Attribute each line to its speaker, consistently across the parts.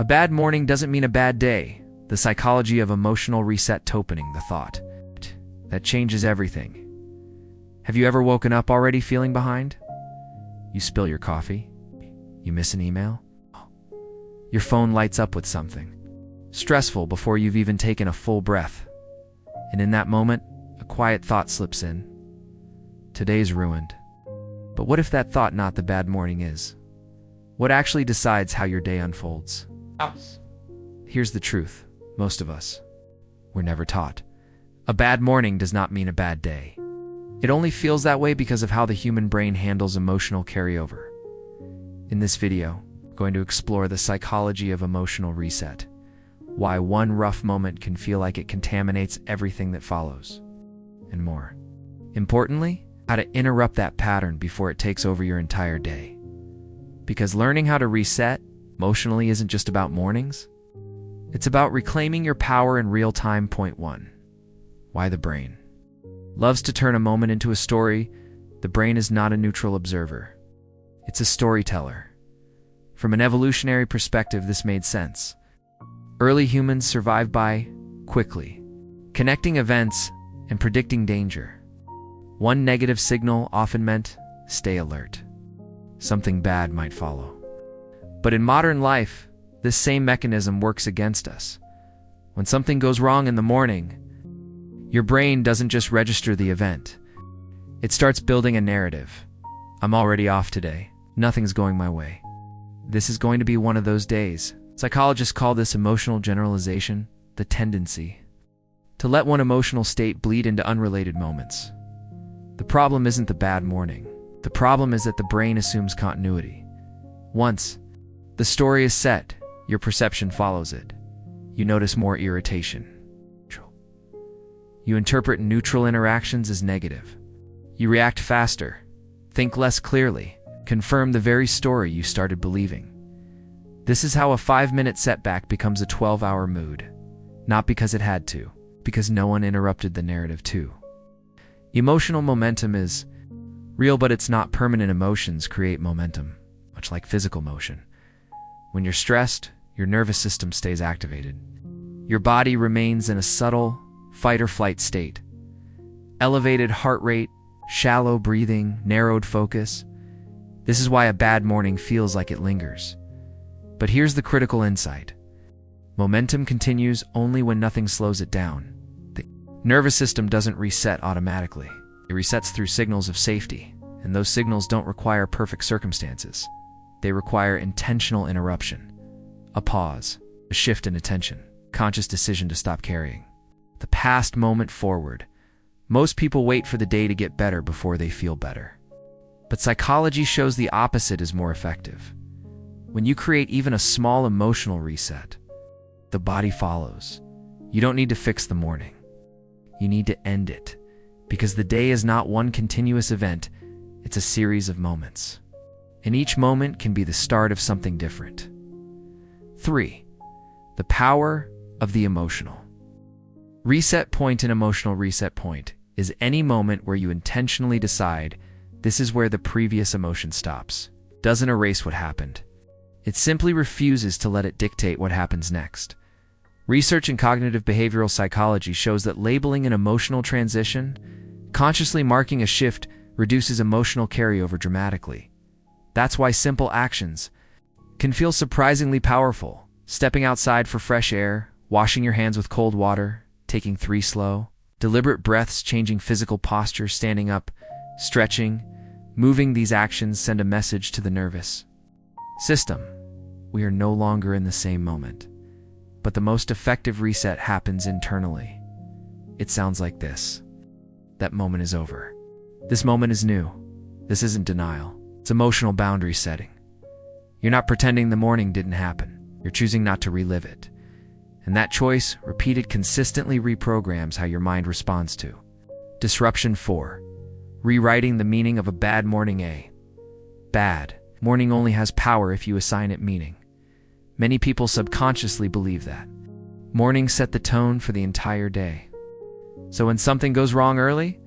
Speaker 1: bad morning doesn't mean a bad day. The psychology of emotional reset topening the thought that changes everything. Have you ever woken up already feeling behind? You spill your coffee? You miss an email? Your phone lights up with something stressful before you've even taken a full breath. And in that moment, a quiet thought slips in. Today's ruined. But what if that thought not the bad morning is? What actually decides how your day unfolds? Here's the truth. Most of us, we're never taught. A bad morning does not mean a bad day. It only feels that way because of how the human brain handles emotional carryover. In this video, we're going to explore the psychology of emotional reset, why one rough moment can feel like it contaminates everything that follows, and more. Importantly, how to interrupt that pattern before it takes over your entire day. Because learning how to reset emotionally isn't just about mornings. It's about reclaiming your power in real time. Point 1. Why the brain loves to turn a moment into a story. The brain is not a neutral observer. It's a storyteller. From an evolutionary perspective, this made sense. Early humans survived by quickly connecting events and predicting danger. One negative signal often meant stay alert. Something bad might follow. But in modern life, this same mechanism works against us. When something goes wrong in the morning, your brain doesn't just register the event. It starts building a narrative. I'm already off today. Nothing's going my way. This is going to be one of those days. Psychologists call this emotional generalization, the tendency to let one emotional state bleed into unrelated moments. The problem isn't the bad morning. The problem is that the brain assumes continuity. Once the story is set, your perception follows it. You notice more irritation. You interpret neutral interactions as negative. You react faster, think less clearly, confirm the very story you started believing. This is how a 5-minute setback becomes a 12-hour mood. Not because it had to, because no one interrupted the narrative too. Emotional momentum is real, but it's not permanent. Emotions create momentum, much like physical motion. When you're stressed, your nervous system stays activated. Your body remains in a subtle fight-or-flight state. Elevated heart rate, shallow breathing, narrowed focus. This is why a bad morning feels like it lingers. But here's the critical insight. Momentum continues only when nothing slows it down. The nervous system doesn't reset automatically. It resets through signals of safety, and those signals don't require perfect circumstances. They require intentional interruption. A pause, a shift in attention, conscious decision to stop carrying the past moment forward. Most people wait for the day to get better before they feel better. But psychology shows the opposite is more effective. When you create even a small emotional reset, the body follows. You don't need to fix the morning. You need to end it, because the day is not one continuous event, it's a series of moments. And each moment can be the start of something different. 3. The power of the emotional reset point. An emotional reset point is any moment where you intentionally decide this is where the previous emotion stops. Doesn't erase what happened. It simply refuses to let it dictate what happens next. Research in cognitive behavioral psychology shows that labeling an emotional transition, consciously marking a shift, reduces emotional carryover dramatically. That's why simple actions can feel surprisingly powerful. Stepping outside for fresh air, washing your hands with cold water, taking 3 slow, deliberate breaths, changing physical posture, standing up, stretching, moving. These actions send a message to the nervous system. We are no longer in the same moment. But the most effective reset happens internally. It sounds like this. That moment is over. This moment is new. This isn't denial. It's emotional boundary setting. You're not pretending the morning didn't happen. You're choosing not to relive it. And that choice, repeated consistently, reprograms how your mind responds to disruption. 4. Rewriting the meaning of a bad morning. A bad morning only has power if you assign it meaning. Many people subconsciously believe that mornings set the tone for the entire day. So when something goes wrong early,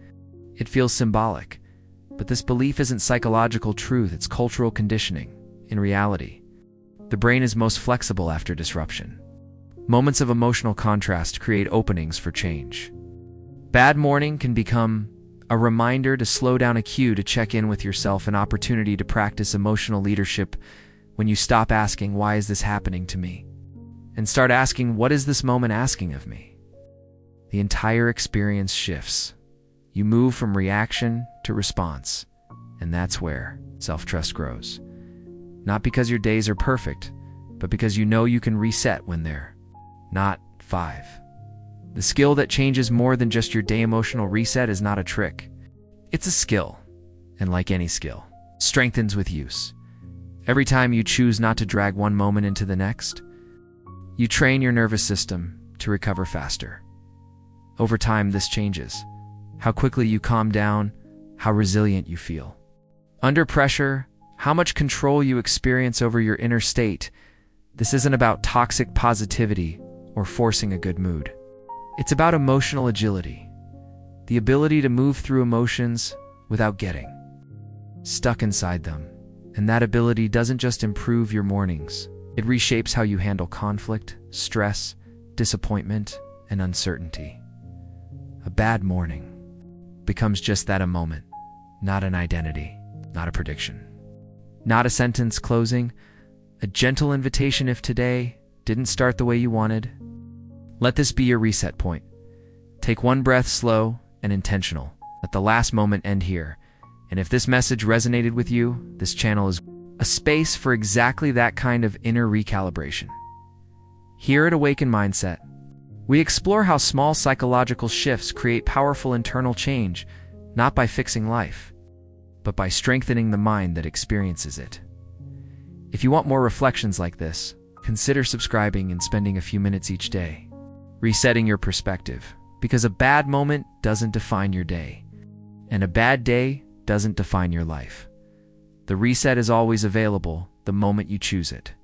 Speaker 1: it feels symbolic. But this belief isn't psychological truth, it's cultural conditioning. In reality, The brain is most flexible after disruption. Moments of emotional contrast create openings for change. Bad morning can become a reminder to slow down, a cue to check in with yourself, an opportunity to practice emotional leadership when you stop asking, "Why is this happening to me?" and start asking, "What is this moment asking of me?" The entire experience shifts. You move from reaction to response, and that's where self-trust grows. Not because your days are perfect, but because you know you can reset when they're not. 5. The skill that changes more than just your day. Emotional reset is not a trick. It's a skill, and like any skill, strengthens with use. Every time you choose not to drag one moment into the next, you train your nervous system to recover faster. Over time, this changes how quickly you calm down, how resilient you feel. Under pressure, how much control you experience over your inner state. This isn't about toxic positivity or forcing a good mood. It's about emotional agility, the ability to move through emotions without getting stuck inside them. And that ability doesn't just improve your mornings, it reshapes how you handle conflict, stress, disappointment, and uncertainty. A bad morning becomes just that, a moment, not an identity, not a prediction, not a sentence closing, a gentle invitation. If today didn't start the way you wanted, let this be your reset point. Take one breath, slow and intentional. Let the last moment end here. And if this message resonated with you, this channel is a space for exactly that kind of inner recalibration. Here at Awaken Mindset, we explore how small psychological shifts create powerful internal change, not by fixing life, but by strengthening the mind that experiences it. If you want more reflections like this, consider subscribing and spending a few minutes each day, resetting your perspective, because a bad moment doesn't define your day, and a bad day doesn't define your life. The reset is always available the moment you choose it.